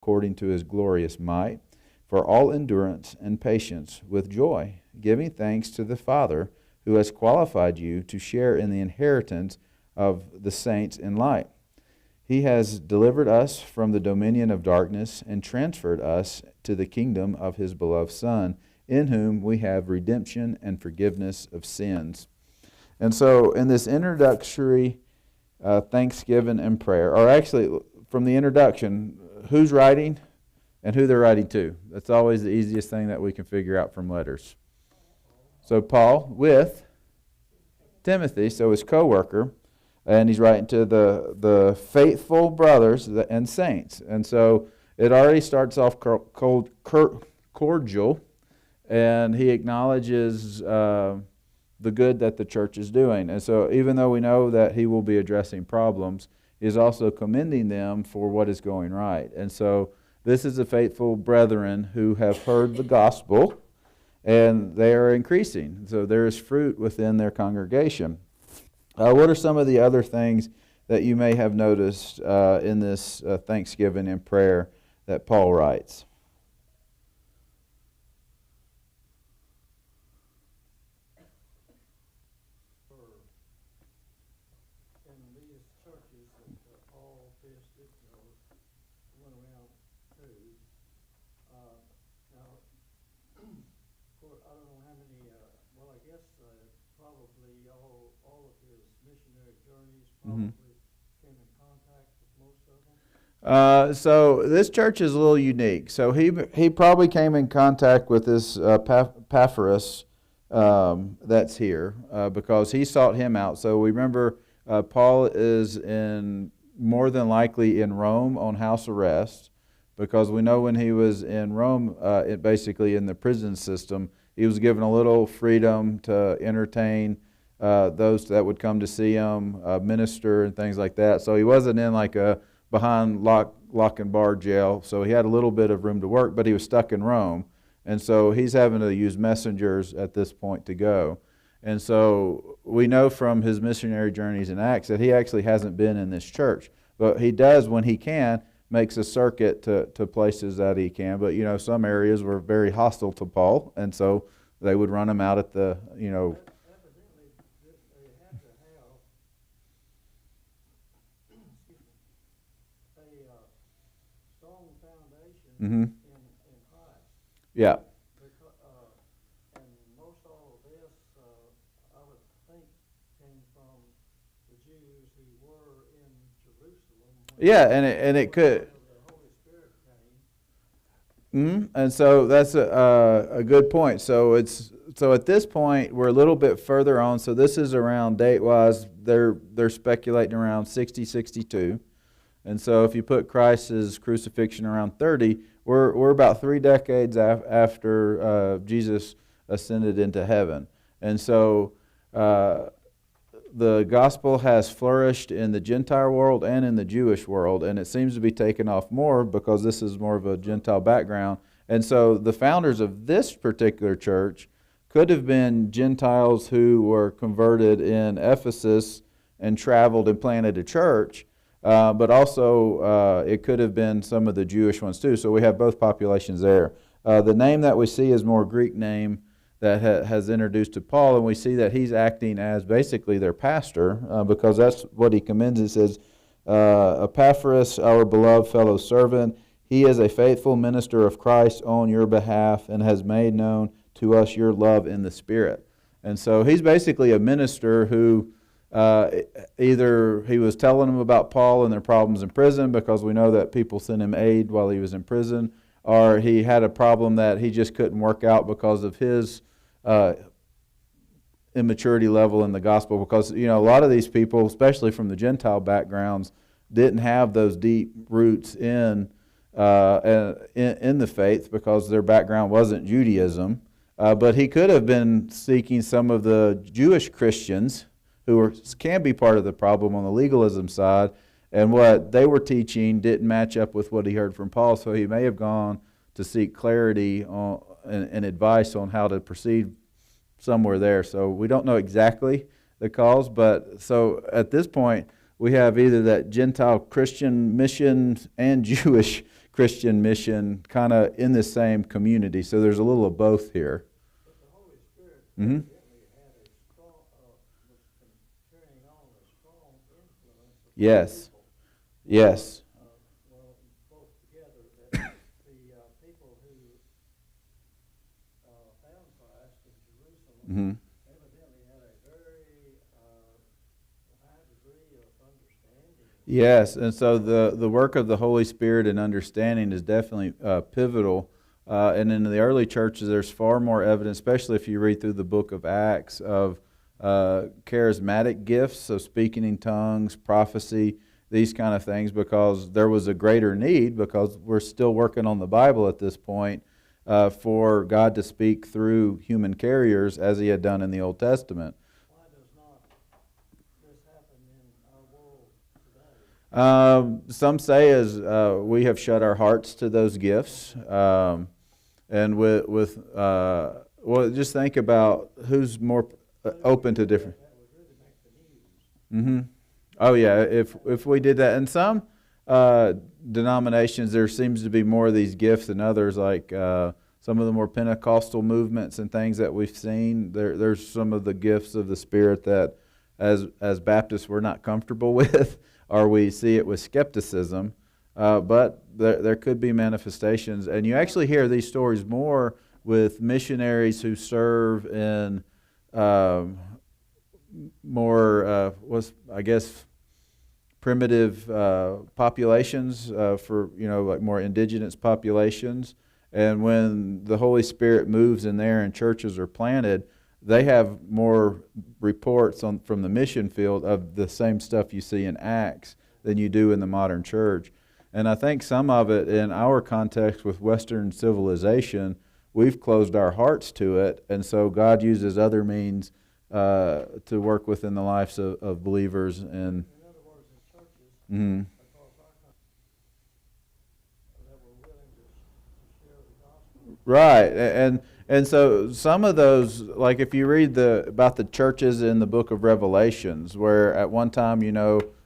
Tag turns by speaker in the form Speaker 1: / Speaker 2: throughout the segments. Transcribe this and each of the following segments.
Speaker 1: according to his glorious might, for all endurance and patience with joy, giving thanks to the Father who has qualified you to share in the inheritance of the saints in light. He has delivered us from the dominion of darkness and transferred us to the kingdom of his beloved Son, in whom we have redemption and forgiveness of sins. And so in this introductory thanksgiving and prayer, or actually from the introduction, who's writing and who they're writing to. That's always the easiest thing that we can figure out from letters. So Paul with Timothy, so his co-worker, and he's writing to the faithful brothers and saints. And so it already starts off cordial, and he acknowledges the good that the church is doing. And so even though we know that he will be addressing problems, he is also commending them for what is going right. And so this is the faithful brethren who have heard the gospel, and they are increasing. So there is fruit within their congregation. What are some of the other things that you may have noticed in this thanksgiving and prayer that Paul writes? So this church is a little unique. So he probably came in contact with this Epaphras that's here because he sought him out. So we remember Paul is more than likely in Rome on house arrest, because we know when he was in Rome, basically in the prison system, he was given a little freedom to entertain those that would come to see him, minister and things like that. So he wasn't in like a behind lock and bar jail. So he had a little bit of room to work, but he was stuck in Rome. And so he's having to use messengers at this point to go. And so we know from his missionary journeys in Acts that he actually hasn't been in this church. But he does, when he can, makes a circuit to places that he can. But, some areas were very hostile to Paul, and so they would run him out at the,
Speaker 2: Evidently, they had to have a strong foundation in Christ.
Speaker 1: Yeah.
Speaker 2: And most all of this, I would think, came from the Jews who were in Jerusalem.
Speaker 1: Yeah, and it could.
Speaker 2: The Holy Spirit came.
Speaker 1: And so that's a good point. So at this point we're a little bit further on. So this is around date-wise. They're speculating around 60, 62. And so if you put Christ's crucifixion around 30, we're about 3 decades after Jesus ascended into heaven. And so the gospel has flourished in the Gentile world and in the Jewish world, and it seems to be taking off more because this is more of a Gentile background. And so the founders of this particular church could have been Gentiles who were converted in Ephesus and traveled and planted a church, but also it could have been some of the Jewish ones too. So we have both populations there. The name that we see is more Greek name that has introduced to Paul, and we see that he's acting as basically their pastor because that's what he commends. It says, Epaphras, our beloved fellow servant, he is a faithful minister of Christ on your behalf and has made known to us your love in the Spirit. And so he's basically a minister who either he was telling them about Paul and their problems in prison, because we know that people sent him aid while he was in prison, or he had a problem that he just couldn't work out because of his immaturity level in the gospel, because a lot of these people, especially from the Gentile backgrounds, didn't have those deep roots in the faith because their background wasn't Judaism. But he could have been seeking some of the Jewish Christians who can be part of the problem on the legalism side, and what they were teaching didn't match up with what he heard from Paul, so he may have gone to seek clarity on and advice on how to proceed somewhere there. So we don't know exactly the cause, but so at this point we have either that Gentile Christian mission and Jewish Christian mission kind of in the same community. So there's a little of both here.
Speaker 2: But the Holy Spirit
Speaker 1: Mhm.
Speaker 2: evidently had a strong, was carrying on a strong influence upon
Speaker 1: Yes.
Speaker 2: people.
Speaker 1: Yes.
Speaker 2: Well, both together, that the people who found Christ in Jerusalem
Speaker 1: Mhm.
Speaker 2: evidently had a very high degree of understanding.
Speaker 1: Yes, and so the work of the Holy Spirit and understanding is definitely pivotal. And in the early churches, there's far more evidence, especially if you read through the book of Acts, of charismatic gifts, so speaking in tongues, prophecy, these kind of things, because there was a greater need, because we're still working on the Bible at this point, for God to speak through human carriers as He had done in the Old Testament.
Speaker 2: Why does not this happen in our world today?
Speaker 1: Some say as we have shut our hearts to those gifts, and well, just think about who's more open to different.
Speaker 2: That would really make the news.
Speaker 1: Mm-hmm. Oh yeah, if we did that, in some denominations there seems to be more of these gifts than others, like some of the more Pentecostal movements and things that we've seen. There's some of the gifts of the Spirit that, as Baptists, we're not comfortable with, or we see it with skepticism. But there could be manifestations, and you actually hear these stories more with missionaries who serve in more, I guess, primitive populations, for like more indigenous populations. And when the Holy Spirit moves in there and churches are planted, they have more reports from the mission field of the same stuff you see in Acts than you do in the modern church. And I think some of it in our context with Western civilization, we've closed our hearts to it, and so God uses other means to work within the lives of believers. And
Speaker 2: In other words, in churches,
Speaker 1: mhm.
Speaker 2: across our country, that were willing to share the gospel.
Speaker 1: Right, and so some of those, like if you read about the churches in the book of Revelations, where at one time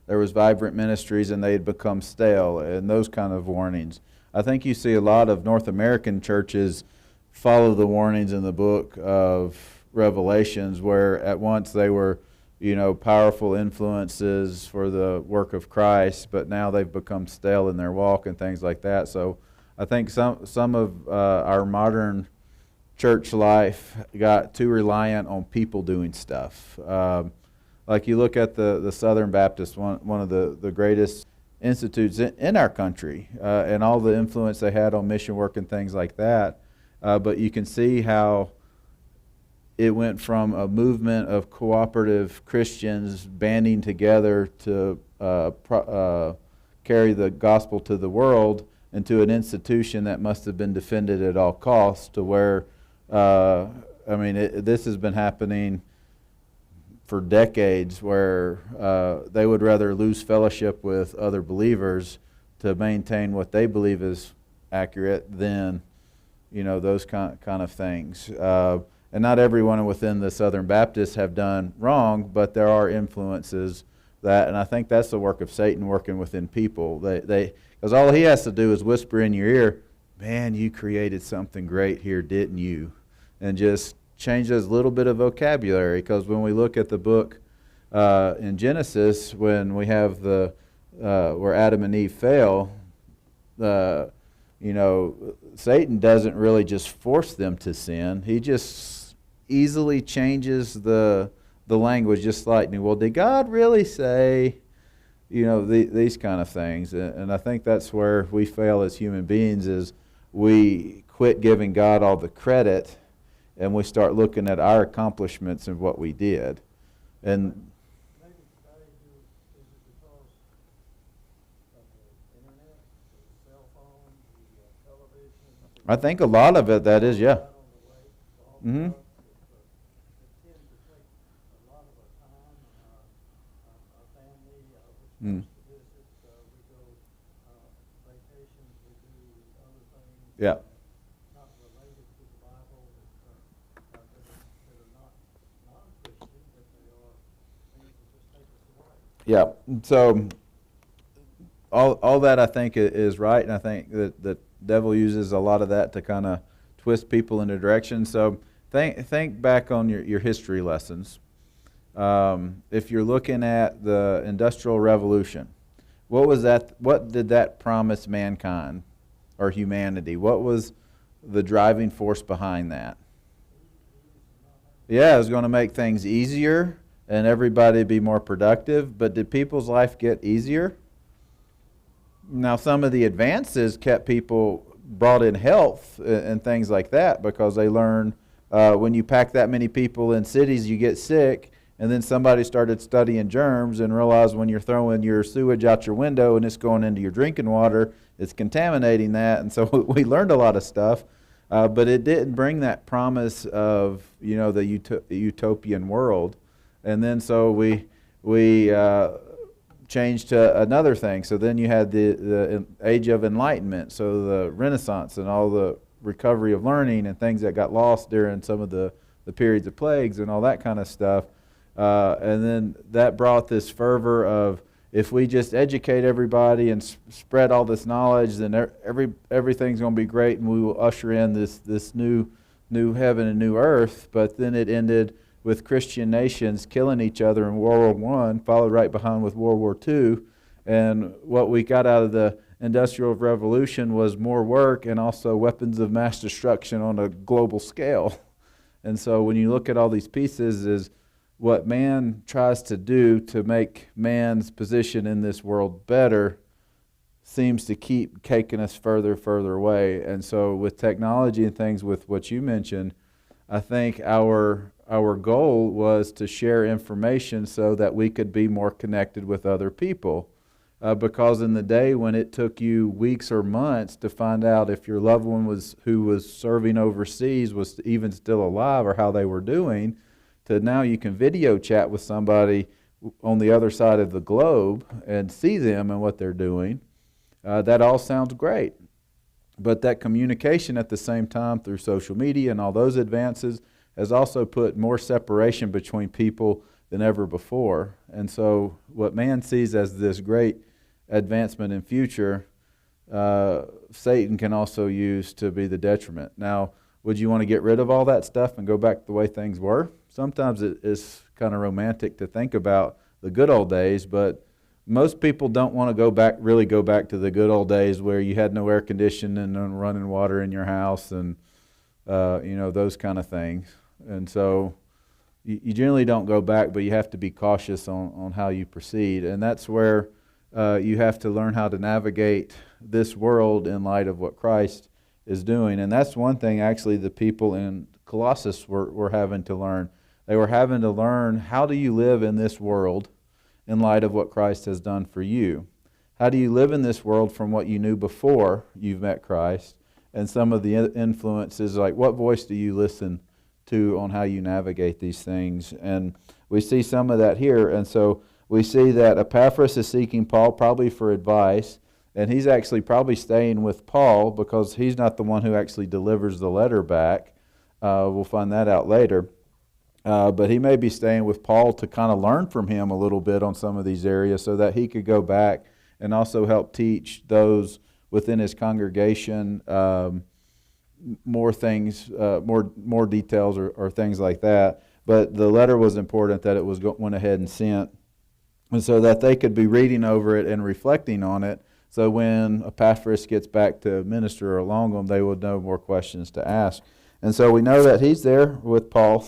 Speaker 1: there was vibrant ministries and they had become stale, and those kind of warnings. I think you see a lot of North American churches follow the warnings in the book of Revelations, where at once they were powerful influences for the work of Christ, but now they've become stale in their walk and things like that. So I think some of our modern church life got too reliant on people doing stuff. Like you look at the Southern Baptist, one of the greatest institutes in our country, and all the influence they had on mission work and things like that. But you can see how it went from a movement of cooperative Christians banding together to carry the gospel to the world, into an institution that must have been defended at all costs, to where, this has been happening for decades, where they would rather lose fellowship with other believers to maintain what they believe is accurate than those kind of things. And not everyone within the Southern Baptists have done wrong, but there are influences and I think that's the work of Satan working within people. Because all he has to do is whisper in your ear, "Man, you created something great here, didn't you?" And just change a little bit of vocabulary. Because when we look at the book in Genesis, when we have where Adam and Eve fail, Satan doesn't really just force them to sin. He just easily changes the language just slightly. Well, did God really say, these kind of things? And I think that's where we fail as human beings, is we quit giving God all the credit and we start looking at our accomplishments and what we did. And
Speaker 2: Maybe today, is it because of the internet, the cell phone, the television?
Speaker 1: I think a lot of it, that is, yeah.
Speaker 2: Out on the way, golf
Speaker 1: Mhm.
Speaker 2: clubs, it tends to take a lot of our time and our family, which
Speaker 1: Mm.
Speaker 2: goes to visit, we go vacations, we do other things.
Speaker 1: Yeah.
Speaker 2: Not related to the Bible, that are not non-Christian, but they are things that just take us away.
Speaker 1: Yeah. So all that I think is right, and I think that the devil uses a lot of that to kind of twist people in a direction. So think back on your history lessons. If you're looking at the Industrial Revolution, what was that? What did that promise mankind or humanity? What was the driving force behind that? Yeah, it was going to make things easier and everybody be more productive. But did people's life get easier? Now, some of the advances kept people, brought in health and things like that, because they learned when you pack that many people in cities, you get sick. And then somebody started studying germs and realized when you're throwing your sewage out your window and it's going into your drinking water, it's contaminating that. And so we learned a lot of stuff, but it didn't bring that promise of, the utopian world. And then so we changed to another thing. So then you had the age of enlightenment, so the Renaissance and all the recovery of learning and things that got lost during some of the periods of plagues and all that kind of stuff. And then that brought this fervor of, if we just educate everybody and spread all this knowledge, then everything's going to be great, and we will usher in this new heaven and new earth. But then it ended with Christian nations killing each other in World War I, followed right behind with World War II. And what we got out of the Industrial Revolution was more work and also weapons of mass destruction on a global scale. And so when you look at all these pieces, is what man tries to do to make man's position in this world better seems to keep taking us further away. And so with technology and things, with what you mentioned, I think our goal was to share information so that we could be more connected with other people. Because in the day when it took you weeks or months to find out if your loved one who was serving overseas was even still alive or how they were doing, to now you can video chat with somebody on the other side of the globe and see them and what they're doing. That all sounds great. But that communication at the same time through social media and all those advances has also put more separation between people than ever before. And so what man sees as this great advancement in future, Satan can also use to be the detriment. Now, would you want to get rid of all that stuff and go back to the way things were? Sometimes it's kind of romantic to think about the good old days, but most people don't want to really go back to the good old days where you had no air conditioning and running water in your house and those kind of things. And so you generally don't go back, but you have to be cautious on how you proceed. And that's where you have to learn how to navigate this world in light of what Christ is doing. And that's one thing actually the people in Colossus were having to learn. They were having to learn, how do you live in this world in light of what Christ has done for you? How do you live in this world from what you knew before you've met Christ? And some of the influences, like what voice do you listen to on how you navigate these things? And we see some of that here. And so we see that Epaphras is seeking Paul probably for advice, and he's actually probably staying with Paul because he's not the one who actually delivers the letter back. We'll find that out later. But he may be staying with Paul to kind of learn from him a little bit on some of these areas so that he could go back and also help teach those within his congregation more things, more details or things like that. But the letter was important that it went ahead and sent, and so that they could be reading over it and reflecting on it. So when Epaphras gets back to minister along them, they would know more questions to ask. And so we know that he's there with Paul.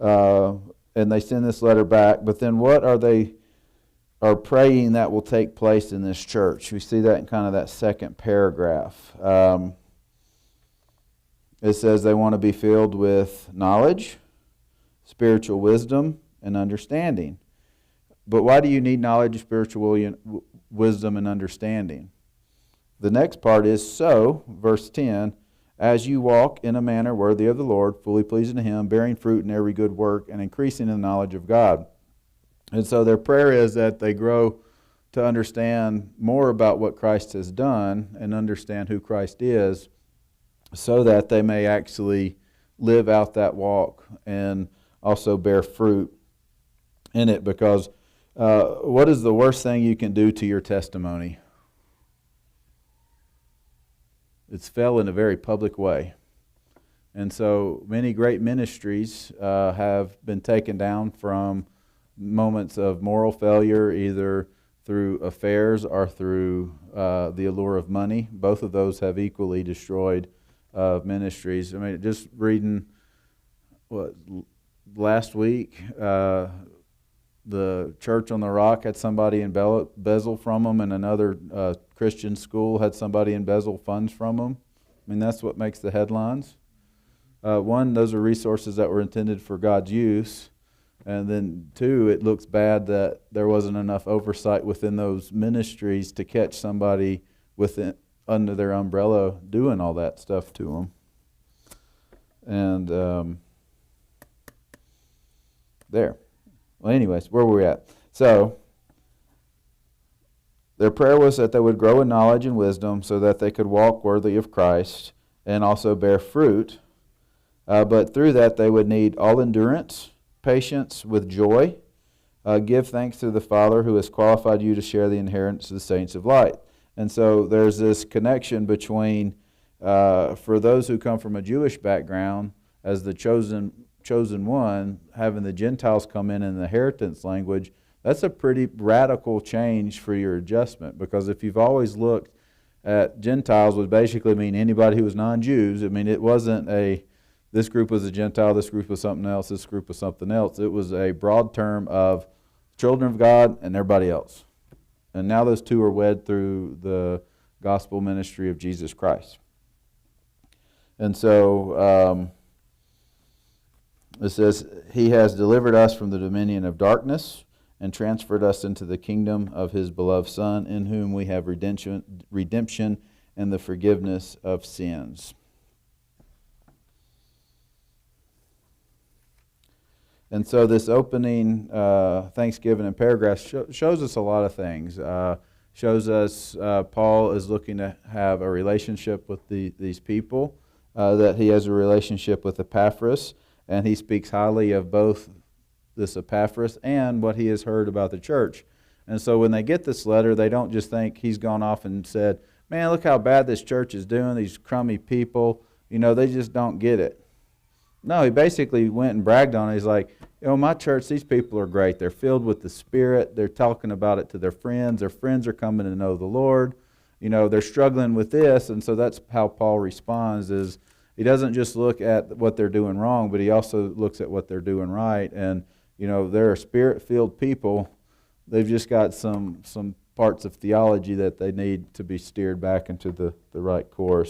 Speaker 1: And they send this letter back, but then what are they praying that will take place in this church? We see that in kind of that second paragraph. It says they want to be filled with knowledge, spiritual wisdom, and understanding. But why do you need knowledge, spiritual wisdom, and understanding? The next part is, so, verse 10, as you walk in a manner worthy of the Lord, fully pleasing to Him, bearing fruit in every good work, and increasing in the knowledge of God. And so their prayer is that they grow to understand more about what Christ has done and understand who Christ is, so that they may actually live out that walk and also bear fruit in it. Because what is the worst thing you can do to your testimony? it's fell in a very public way. And so many great ministries have been taken down from moments of moral failure, either through affairs or through the allure of money. Both of those have equally destroyed ministries. I mean, just reading last week, the Church on the Rock had somebody embezzle from them, and another Christian school had somebody embezzle funds from them. I mean, that's what makes the headlines. One, those are resources that were intended for God's use. And then two, it looks bad that there wasn't enough oversight within those ministries to catch somebody under their umbrella doing all that stuff to them. And there. Well, anyways, where were we at? So, their prayer was that they would grow in knowledge and wisdom so that they could walk worthy of Christ and also bear fruit. But through that, they would need all endurance, patience with joy. Give thanks to the Father who has qualified you to share the inheritance of the saints of light. And so there's this connection between, for those who come from a Jewish background, as the chosen one, having the Gentiles come in the inheritance language, that's a pretty radical change for your adjustment. Because if you've always looked at Gentiles would basically mean anybody who was non-Jews, I mean, it wasn't this group was a Gentile, this group was something else, this group was something else. It was a broad term of children of God and everybody else. And now those two are wed through the gospel ministry of Jesus Christ. And so it says, He has delivered us from the dominion of darkness and transferred us into the kingdom of His beloved Son, in whom we have redemption and the forgiveness of sins. And so this opening Thanksgiving and paragraph shows us a lot of things. Shows us Paul is looking to have a relationship with these people, that he has a relationship with Epaphras, and he speaks highly of both this Epaphras and what he has heard about the church. And so when they get this letter, they don't just think he's gone off and said, man, look how bad this church is doing, these crummy people. They just don't get it. No, he basically went and bragged on it. He's like, my church, these people are great. They're filled with the Spirit. They're talking about it to their friends. Their friends are coming to know the Lord. They're struggling with this. And so that's how Paul responds, is he doesn't just look at what they're doing wrong, but he also looks at what they're doing right. And, they're Spirit-filled people. They've just got some parts of theology that they need to be steered back into the right course.